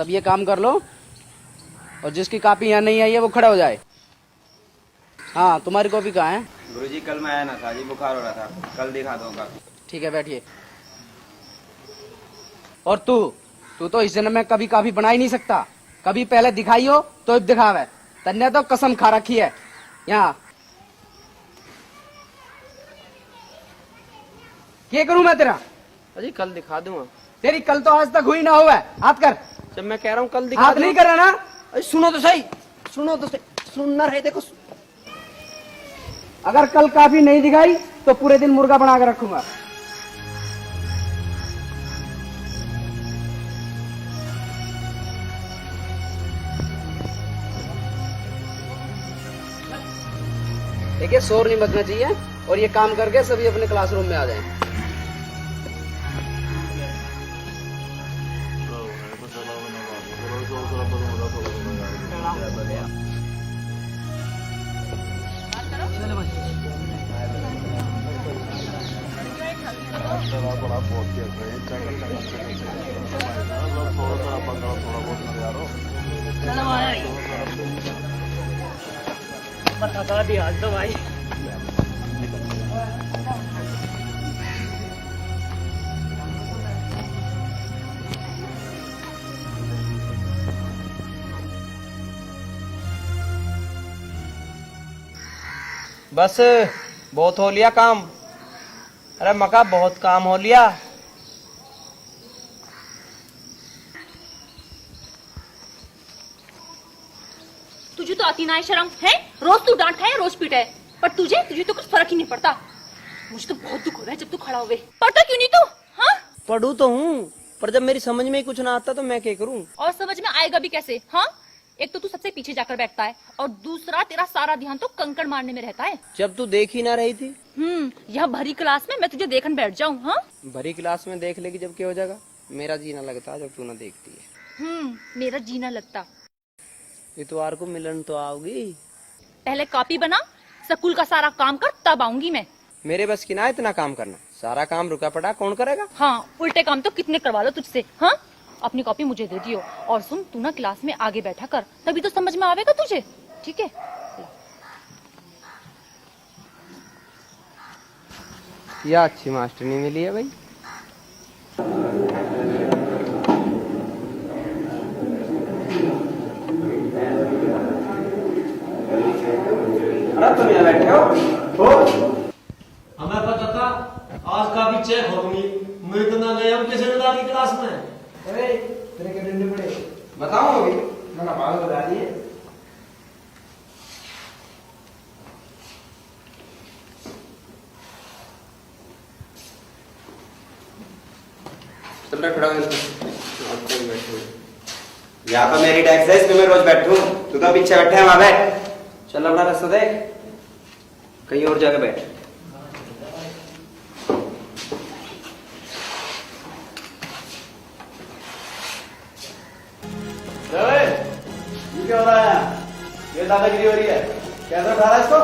सब ये काम कर लो और जिसकी कॉपी यहाँ नहीं आई है वो खड़ा हो जाए। हाँ, तुम्हारी कॉपी कहाँ है? गुरुजी कल मैं आया ना था जी, बुखार हो रहा था, कल दिखा दूंगा। ठीक है, बैठिए। और तू तो इस जन्म में कभी कॉपी बना ही नहीं सकता। कभी पहले दिखाई हो तो अब दिखावे। तन्ने तो कसम खा रखी है यहाँ। क्या करूं मैं तेरा? अजी कल दिखा दूंगा। तेरी कल तो आज तक हुई ना हुआ है। हाथ कर। जब मैं कह रहा हूँ कल दिखा हाथ नहीं कर रहा ना? अरे सुनो तो सही, सुनो तो सही, सुनना रहे देखो। अगर कल कॉपी नहीं दिखाई तो पूरे दिन मुर्गा बना कर रखूंगा। देखिए, शोर नहीं मचना चाहिए और ये काम करके सभी अपने क्लासरूम में आ जाएं। बता दिया तो भाई। बस बहुत हो लिया काम। अरे मका बहुत काम हो लिया। तुझे तो आती ना है शर्म है? रोज तू डांट है, रोज पीटा है, पर तुझे तो कुछ फर्क ही नहीं पड़ता। मुझे तो बहुत दुख हो रहा है जब तू खड़ा हुए। पढ़ता क्यों नहीं तू? हाँ, पढ़ू तो हूँ, पर जब मेरी समझ में ही कुछ ना आता तो मैं क्या करूँ? और समझ में आएगा भी कैसे? हाँ, एक तो तू सबसे पीछे जाकर बैठता है और दूसरा तेरा सारा ध्यान तो कंकड़ मारने में रहता है। जब तू देख ही ना रही थी। यह भरी क्लास में मैं तुझे देखने बैठ जाऊँ? हाँ, भरी क्लास में देख लेगी जब क्या हो जाएगा? मेरा जीना लगता जब तू ना देखती है। मेरा जीना लगता। इतवार को मिलन तो आओगी। पहले कॉपी बना, स्कूल का सारा काम कर, तब आऊंगी मैं। मेरे बस की ना इतना काम करना, सारा काम रुका पड़ा कौन करेगा? हाँ, उल्टे काम तो कितने करवा लो तुझसे। हाँ, अपनी कॉपी मुझे दे दियो और सुन, तू ना क्लास में आगे बैठा कर, तभी तो समझ में आवेगा तुझे। ठीक है? यह अच्छी मास्टर नहीं मिली है भाई। अरे तुम यहाँ बैठे हो? हमें पता था आज का भी चेक होगी। मैं तो ना गया हूँ किसी की क्लास में। अरे तेरे के डंडे पड़े। बताओ अभी मैंने बाल बता दिए। चल रहा खड़ा हो। यहाँ पर मेरी टैक्स है, इसमें मैं रोज बैठूं। तू तो पीछे बैठे है, वहां बैठ। चल अपना रास्ता देख, कहीं और जाके बैठ। ये क्या हो रहा है? ये दादागिरी हो रही है। कैसे उठा रहा है इसको?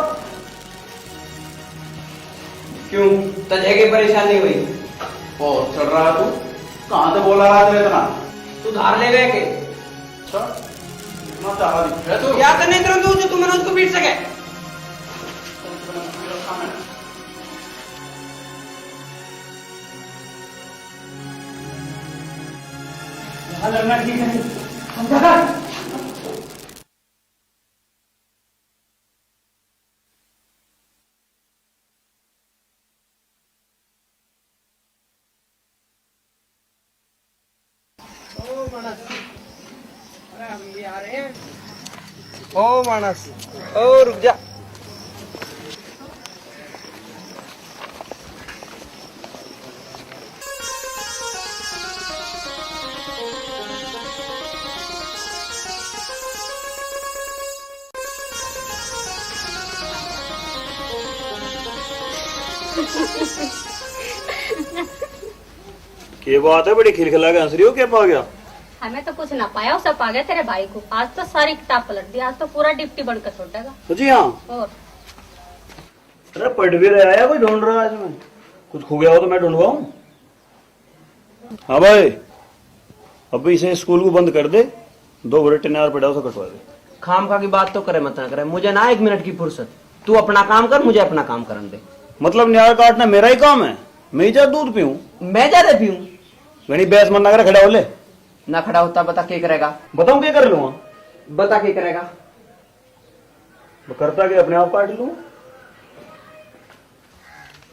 क्यों, तुझे की परेशानी हुई? ओ, चल रहा है तू? कहाँ से बोला रहा है इतना? तू धार ले गए के? अच्छा, इतना चाहा दिख रहा है तू? क्या करने इतना तू जो तुम उसको पीट सके? यहाँ लड़ना ठीक है, समझा कर? ओ मानस, ओ रुक जा। ये बात है, बड़ी खिलखिला के हंस रही हो, क्या पा गया? हमें तो कुछ ना पाया, सब पा गया तेरे भाई को। आज तो सारी किताब पलट दी, आज तो पूरा डिप्टी बनकर छोड़ेगा। जी हाँ। और अरे पढ़ भी रहा है, कोई ढूंढ रहा है इसमें। कुछ खो गया हो तो मैं ढूंढवाऊं? हाँ भाई, अब इसे स्कूल को बंद कर दे, 2 बड़े टेनार पड़ा उसे कटवा दे। खाम खा की बात तो करे मत ना करे, मुझे ना 1 मिनट की फुर्सत। तू अपना काम कर, मुझे अपना काम करने दे। मतलब न्यार काटना मेरा ही काम है, मैं ही जा दूध पीऊं? मैं ज्यादा पीऊं? घनी बहस मन ना करे, खड़ा हो ले। ना खड़ा होता बता क्या करेगा? बताऊं क्या कर लूंगा? बता क्या करेगा? मैं करता कि अपने आप काट लूं।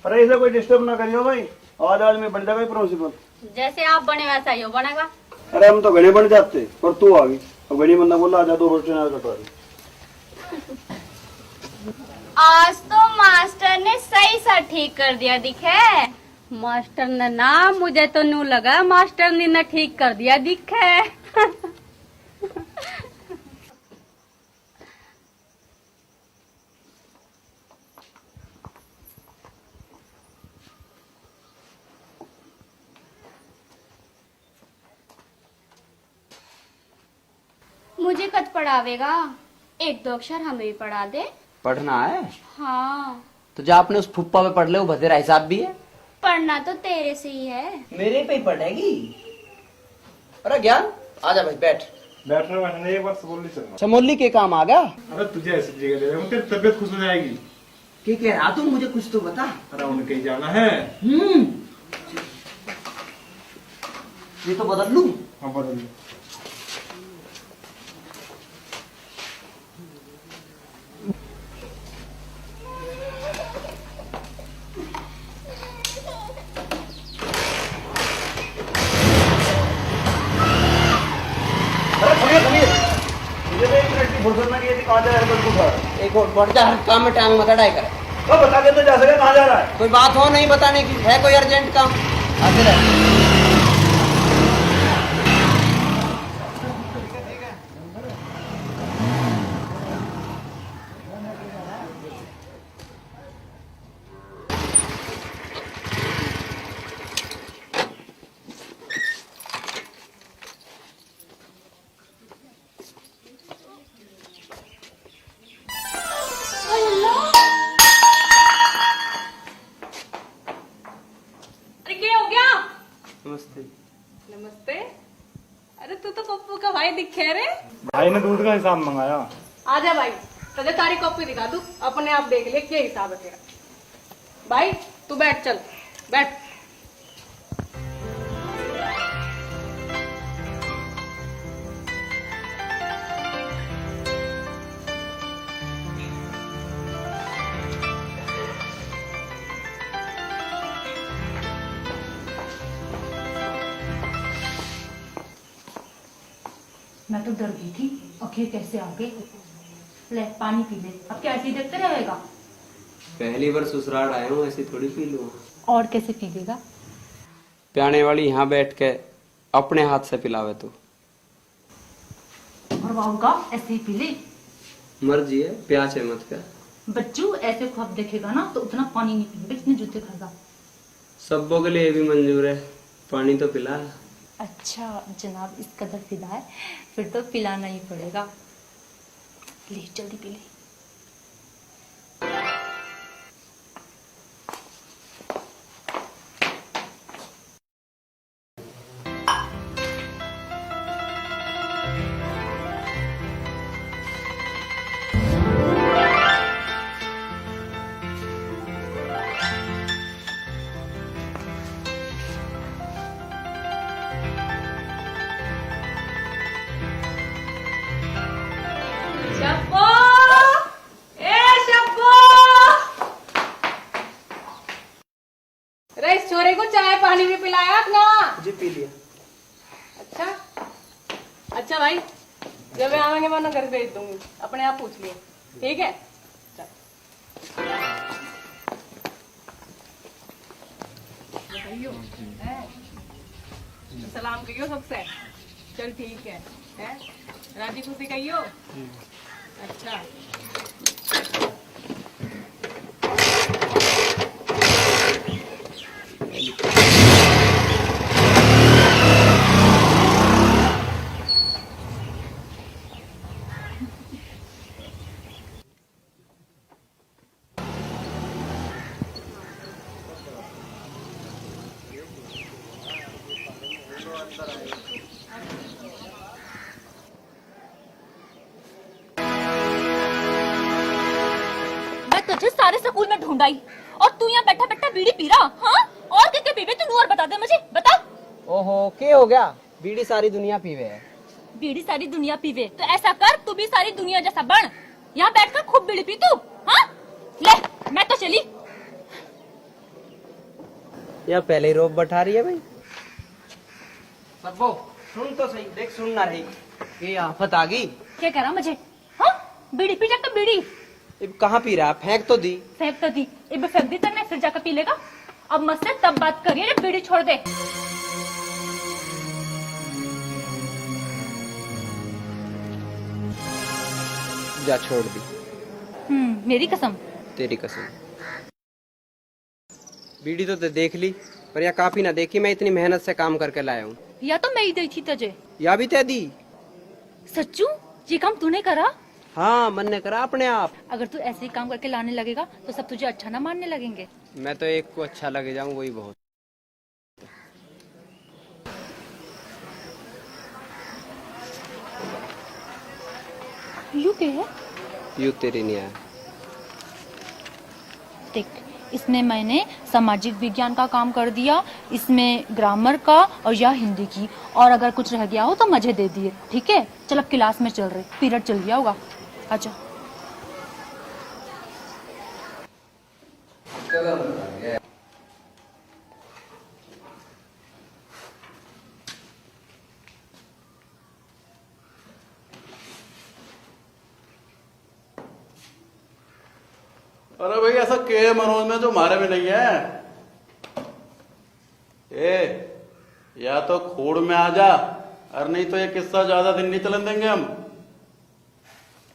अरे ऐसा कोई डिस्टर्ब ना करियो भाई, आज मैं बन जाएगा प्रिंसिपल। जैसे आप बने वैसा ही हो बनेगा। अरे हम तो घने बन जाते, पर तू आ गई। अब घनी बंदा बोला आजा 2 बड़े टेनार कटवा दे। आज तो मास्टर ने सही सा ठीक कर दिया दिखे। मास्टर ने ना, मुझे तो नू लगा मास्टर ने न ठीक कर दिया दिखे। मुझे कद पढ़ावेगा? 1-2 अक्षर हमें भी पढ़ा दे। पढ़ना है हाँ, तो जा अपने उस फुप्पा पे पढ़ ले, वो बतेरा हिसाब भी है। पढ़ना तो तेरे से ही है। मेरे पे ही पढ़ेगी। अरे ज्ञान आजा भाई, बैठ। बैठने बैठने एक बार बोल चलना। चमोली के काम आ गया। अरे तुझे ऐसी जगह ले जाऊं, तेरी तबीयत खुश हो जाएगी। क्या कह रहा तू? मुझे कुछ तो बता। अरे उन्हें कहीं जाना है। ये तो बदल लूं। हाँ बदल लो। फुर्सत में ये कहाँ जा रहा है? कुछ एक और बढ़ जा, हर काम में टांग मत अड़ाई कर। तो बता के तो जा सके, कहाँ जा रहा है? कोई बात हो नहीं बताने की, है कोई अर्जेंट काम? आते रहे। अरे क्या हो गया? नमस्ते। नमस्ते। अरे तू तो पप्पू का भाई दिखे रे। भाई ने दूध का हिसाब मंगाया। आजा भाई, तुझे तारी कॉपी दिखा दूं, अपने आप देख ले क्या हिसाब है तेरा। भाई तू बैठ, चल बैठ। मैं तो डर गई थी, आखिर कैसे आ गए। ले पानी पी ले, अब क्या ऐसे ही देखते रहेगा? पहली बार ससुराल आया हूँ, ऐसे थोड़ी पी लूँ। और कैसे पी लेगा? प्याने वाली यहाँ बैठ के अपने हाथ से पिलावे तू। और वाह का ऐसे ही पी ले। मर्जी है, प्यास है मत कर। बच्चू ऐसे ख्वाब देखेगा ना तो उतना पानी नहीं पिएगा, इतने जूते खाएगा। सबों के लिए भी मंजूर है, पानी तो पिला। अच्छा जनाब इस कदर फिदा है, फिर तो पिलाना ही पड़ेगा। ले जल्दी पी ले। शब्बो, ए शब्बो, रे इस छोरे को चाय पानी भी पिलाया ना? जी पी लिया। अच्छा अच्छा भाई, जब आवेंगे मैं घर भेज दूंगी, अपने आप पूछ लियो, ठीक है? चल। बताइयो, सलाम कहियो सबसे। चल ठीक है? राजी खुशी कहियो। अच्छा सारे स्कूल में ढूंढाई और तू यहाँ बैठा बैठा बीड़ी पी रहा। हाँ, और क्या पीवे तू? और बता दे मुझे, बता। ओहो, क्या हो गया? बीड़ी सारी दुनिया पीवे है। बीड़ी सारी दुनिया पीवे तो ऐसा कर, तू भी सारी दुनिया जैसा बन। यहाँ बैठकर खूब बीड़ी पी तू। हाँ, ले मैं तो चली। यह पहले ही रोब बैठा रही है भाई। सबो सुन तो सही, देख सुन ना रही, ये आफत आ गई। क्या कह रहा मुझे? हाँ, बीड़ी पी जा तो बीड़ी अब कहाँ पी रहा? फेंक तो दी। फेंक तो दी, अब फेंक दी तो मैं फिर जाकर पी लेगा। अब मुझसे तब बात करिए जब बीड़ी छोड़ दे। जा छोड़ दी। मेरी कसम। तेरी कसम। बीड़ी तो देख ली, पर यह काफी ना देखी। मैं इतनी मेहनत से काम करके लाया हूँ। या तो मैं ही दी थी तुझे, या भी तय दी। सच्चू ये काम तूने करा? हाँ, मन ने करा अपने आप। अगर तू ऐसे ही काम करके लाने लगेगा तो सब तुझे अच्छा ना मानने लगेंगे। मैं तो एक को अच्छा लगे जाऊँ वही बहुत। यू क्या है? यू तेरी नहीं आया। देख, इसमें मैंने सामाजिक विज्ञान का काम कर दिया, इसमें ग्रामर का और या हिंदी की, और अगर कुछ रह गया हो तो मुझे दे दिए। ठीक है, चल अब क्लास में चल रहे, पीरियड चल गया होगा। अच्छा अरे भाई ऐसा के मनोज में जो हमारे में नहीं है। या तो खोड़ में आ जा, और नहीं तो ये किस्सा ज्यादा दिन नहीं चलन देंगे हम।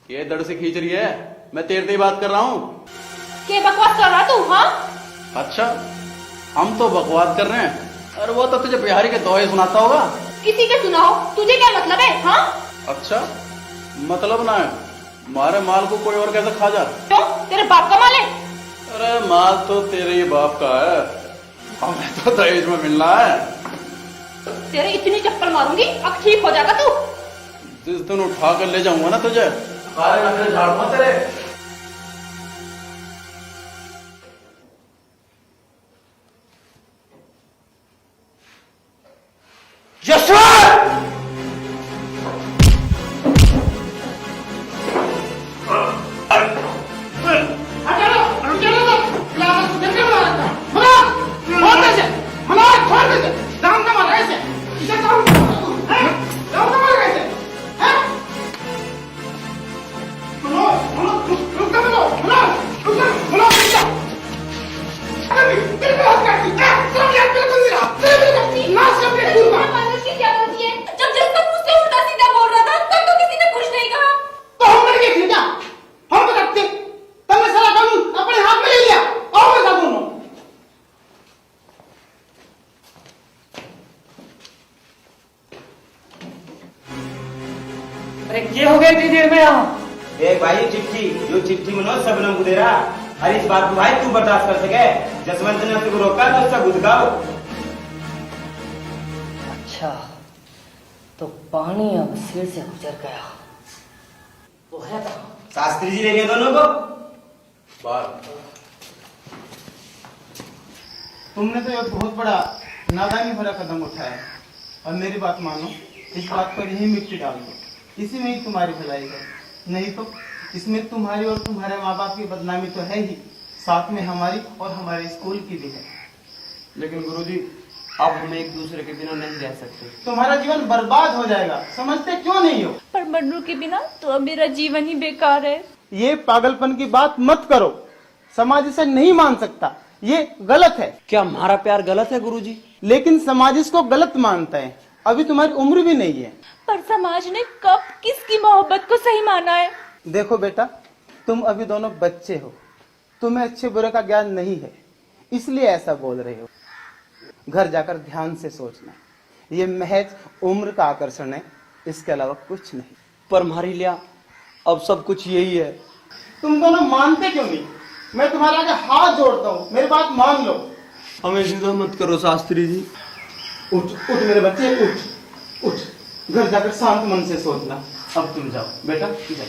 ये दड़ से खींच रही है, मैं तेरे से ही बात कर रहा हूँ। क्या बकवास कर रहा तू? हाँ, अच्छा, हम तो बकवास कर रहे हैं, अरे वो तो तुझे बिहारी के दोहे सुनाता होगा। किसी के सुनाओ, तुझे क्या मतलब है? हाँ, अच्छा, मतलब ना है, हमारे माल को कोई और कैसे खा जा? क्यों? तेरे बाप का माल है? अरे माल तो तेरे ही बाप का है, हमें तो दहेज में मिलना है। तेरे इतनी चप्पल मारूंगी अब ठीक हो जाएगा तू। जिस दिन उठा कर ले जाऊंगा ना तुझे, सारे नखरे झाड़ूंगा तेरे। जब जब तक मुझसे उल्टा सीधा बोल रहा था तब तो किसी ने कुछ नहीं कहा। तो हम लड़के थे क्या? हम तो रखते, तब मैं सारा कानून अपने हाथ में ले लिया। और मैं था दोनों। अरे क्या हो गया इतनी देर में यहाँ? देख भाई ये चिट्ठी मनोज सब लोग दे रहा। अरे इस बात को भाई तू बर्दाश्त कर सके? जसवंत ने उसको रोका तो उसका गुदगाओ। अच्छा, तो पानी अब सिर से गुजर गया। वो है कहाँ? शास्त्री जी ले गए दोनों को बाहर। तुमने तो एक बहुत बड़ा नादानी भरा कदम उठाया, और मेरी बात मानो, इस बात पर यही मिट्टी डाल दो, इसी में ही तुम्हारी भलाई है। नहीं तो इसमें तुम्हारी और तुम्हारे माँ बाप की बदनामी तो है ही, साथ में हमारी और हमारे स्कूल की भी है। लेकिन गुरुजी, अब हम एक दूसरे के बिना नहीं रह सकते। तुम्हारा जीवन बर्बाद हो जाएगा, समझते क्यों नहीं हो? पर बन्नू के बिना तो अब मेरा जीवन ही बेकार है। ये पागलपन की बात मत करो, समाज इसे नहीं मान सकता, ये गलत है। क्या हमारा प्यार गलत है गुरुजी? लेकिन समाज इसको गलत मानता है, अभी तुम्हारी उम्र भी नहीं है। पर समाज ने कब किसकी मोहब्बत को सही माना है? देखो बेटा, तुम अभी दोनों बच्चे हो, तुम्हें अच्छे बुरे का ज्ञान नहीं है, इसलिए ऐसा बोल रहे हो। घर जाकर ध्यान से सोचना, ये महज उम्र का आकर्षण है, इसके अलावा कुछ नहीं। पर हमारी लिया अब सब कुछ यही है। तुम दोनों मानते क्यों नहीं? मैं तुम्हारे आगे हाथ जोड़ता हूँ, मेरी बात मान लो। हमें सीधा मत करो शास्त्री जी। उठ उठ मेरे बच्चे, उठ उठ, घर जाकर शांत मन से सोचना। अब तुम जाओ बेटा, जाओ।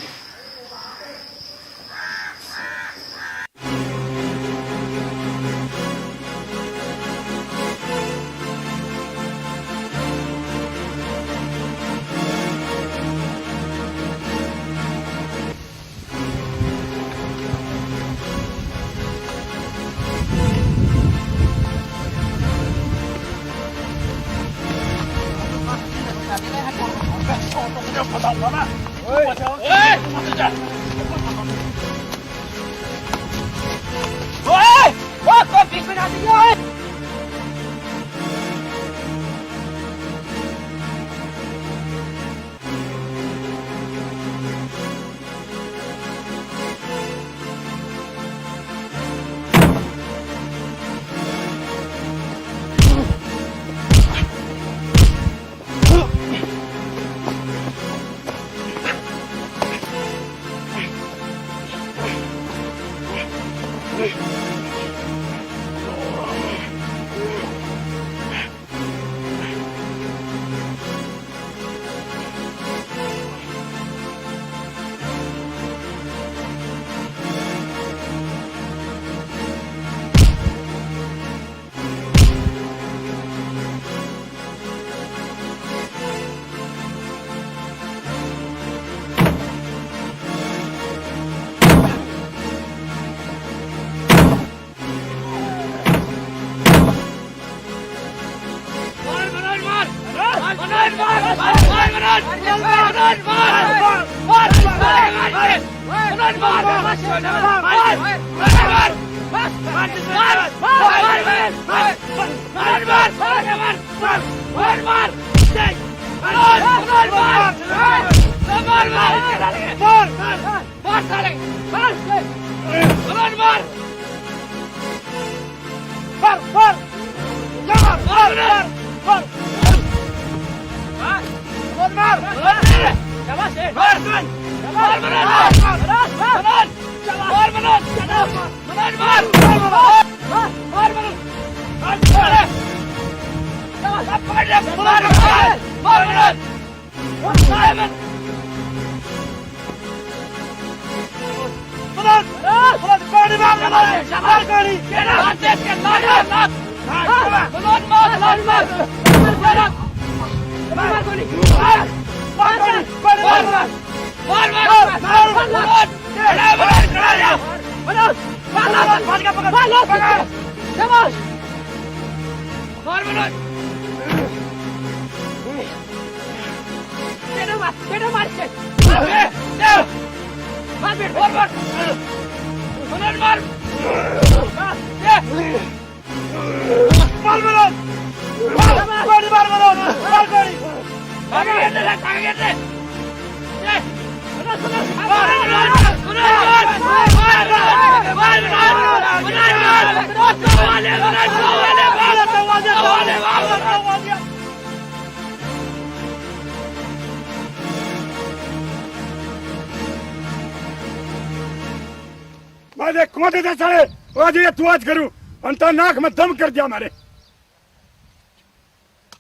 नाक में दम कर दिया हमारे।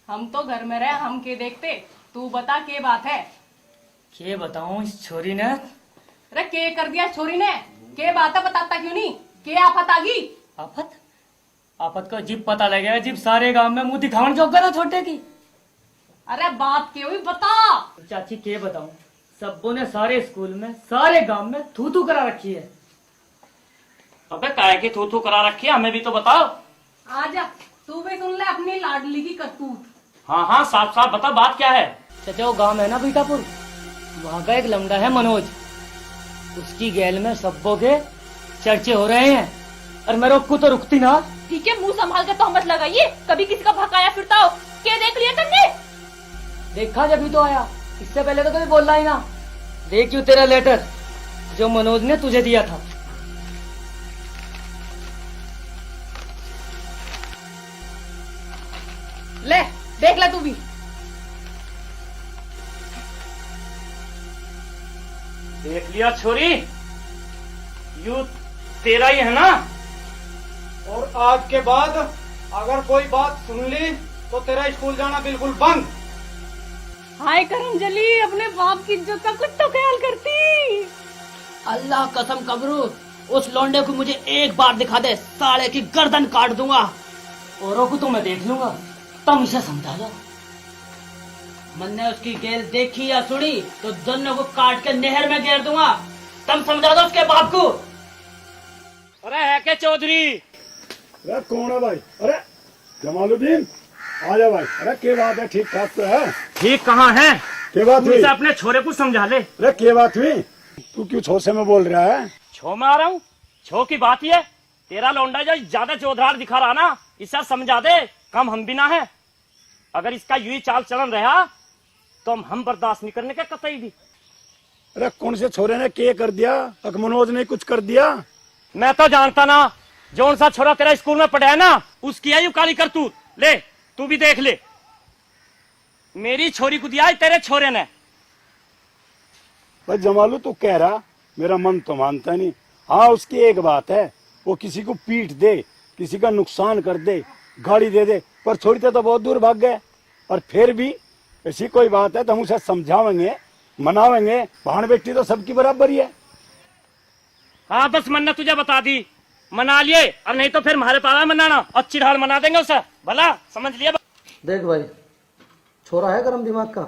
हम तो घर में रहे, हम के देखते, तू बता के बात है। के बताऊं इस छोरी ने? अरे के कर दिया छोरी ने? के बात है बताता क्यों नहीं? के आफत आ गई? आफत? आफत को जिब पता लगेगा जिब सारे गांव में मुंह दिखावन जो ना छोटे की। अरे बात क्यों ही बता। चाची के बताऊं, सबों ने सारे स्कूल में सारे गांव में थू थू करा रखी है। अबे काहे की थू थू करा रखी है, हमें भी तो बताओ। आजा तू भी सुन ले अपनी लाडली की करतूत। हाँ हाँ साफ साफ बता बात क्या है। चाचा वो गांव है ना बीटापुर, वहाँ का एक लमड़ा है मनोज, उसकी गैल में सबों के चर्चे हो रहे हैं और मैं रोकू तो रुकती ना। ठीक है, मुंह संभाल के तो मत लगाइए, कभी किसी का भकाया फिरता हो। क्या देख लिया तुमने? देखा जब भी तो आया, इससे पहले तो कभी बोलना ही ना। देख क्यों तेरा लेटर जो मनोज ने तुझे दिया था। ले देख ले तू भी। देख लिया छोरी, यू तेरा ही है ना। और आज के बाद अगर कोई बात सुन ली तो तेरा स्कूल जाना बिल्कुल बंद। हाय करंजलि, अपने बाप की इज्जत का कुछ तो ख्याल करती। अल्लाह कसम कबरू, उस लौंडे को मुझे एक बार दिखा दे, साले की गर्दन काट दूंगा। औरों को तो मैं देख लूंगा, तुम इसे समझा दो। मैंने उसकी गेल देखी या सुनी तो दोनों को काट के नहर में गिर दूंगा। तुम समझा दो उसके बाप को। अरे है के चौधरी? अरे कौन है भाई? अरे जमालुद्दीन, आ जा भाई। अरे क्या बात है, ठीक ठाक तो है? ठीक कहाँ है? क्या बात तू हुई? इसे अपने छोरे को समझा ले। अरे क्या बात हुई? तू क्यों छोसे में बोल रहा है? छो में आ रहा हूँ। छो की बात ही है, तेरा लौंडा जो ज्यादा चौधरार दिखा रहा ना, इसे समझा दे, कम हम भी ना है। अगर इसका यूं चाल चलन रहा तो हम बर्दाश्त नहीं करने के कतई भी। अरे कौन से छोरे ने क्या कर दिया? मनोज ने कुछ कर दिया? मैं तो जानता ना, जौन सा छोरा तेरा स्कूल में पढ़ा है ना, उसकी है यू काली करतूत। ले तू भी देख ले, मेरी छोरी को दिया है तेरे छोरे ने। भाई जमालू तू कह रहा, मेरा मन तो मानता नहीं। हाँ उसकी एक बात है, वो किसी को पीट दे, किसी का नुकसान कर दे, गाड़ी दे दे, पर छोड़ी तो बहुत दूर भाग गए। और फिर भी ऐसी कोई बात है तो हम उसे समझावेंगे, मनावेंगे। भाण बेटी तो सबकी बराबर ही है। हाँ बस मन्ना तुझे बता दी, मना लिए, और नहीं तो फिर हमारे पास मनाना, अच्छी ढाल मना देंगे उसे, भला समझ लिया। देख भाई, छोरा है गरम दिमाग का,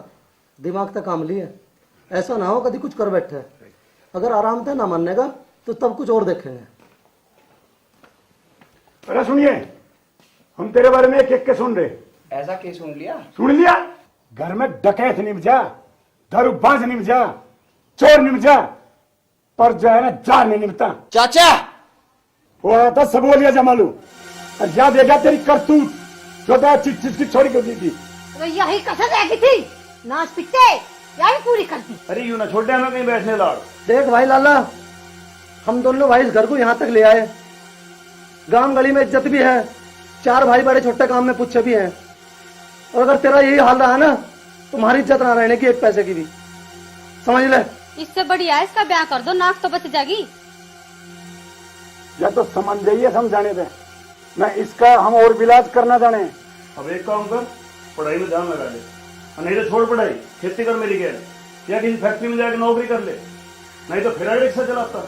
दिमाग तक काम लिए। ऐसा ना हो कभी कुछ कर बैठे, अगर आराम से ना मानने का तो तब कुछ और देखेंगे। अरे सुनिए, हम तेरे बारे में एक एक के सुन रहे। ऐसा क्या सुन लिया? सुन लिया? घर में डकैत निमजा, दारूबाज निमजा, चोर निमजा, पर जो है ना जार नहीं निमता। चाचा वो आया था सब बोलिया जमालू, और याद है क्या तेरी करतूत जो चिट की छोरी को दी थी? तो यही कसर रह गई थी, नाच पिटते यही पूरी करती। अरे यूं ना छोटे हमें कहीं बैठने लाड़। देख भाई लाला, हम दोनों भाई इस घर को यहाँ तक ले आए, गांव गली में इज्जत भी है, 4 भाई बड़े छोटे काम में पूछे भी हैं। और अगर तेरा यही हाल रहा ना, तुम्हारी इज्जत ना रहने की एक पैसे की भी, समझ ले। इससे बढ़िया है इसका ब्याह कर दो, नाक तो बच जाएगी। या तो समझ जाइए समझाने पे, मैं इसका हम और भी इलाज करना जाने। अब एक काम कर, पढ़ाई में ध्यान लगा ले, नहीं तो छोड़ पढ़ाई, खेती कर मेरी गैर, या किसी फैक्ट्री में जाकर नौकरी कर ले, नहीं तो फिर रिक्शा चलाता।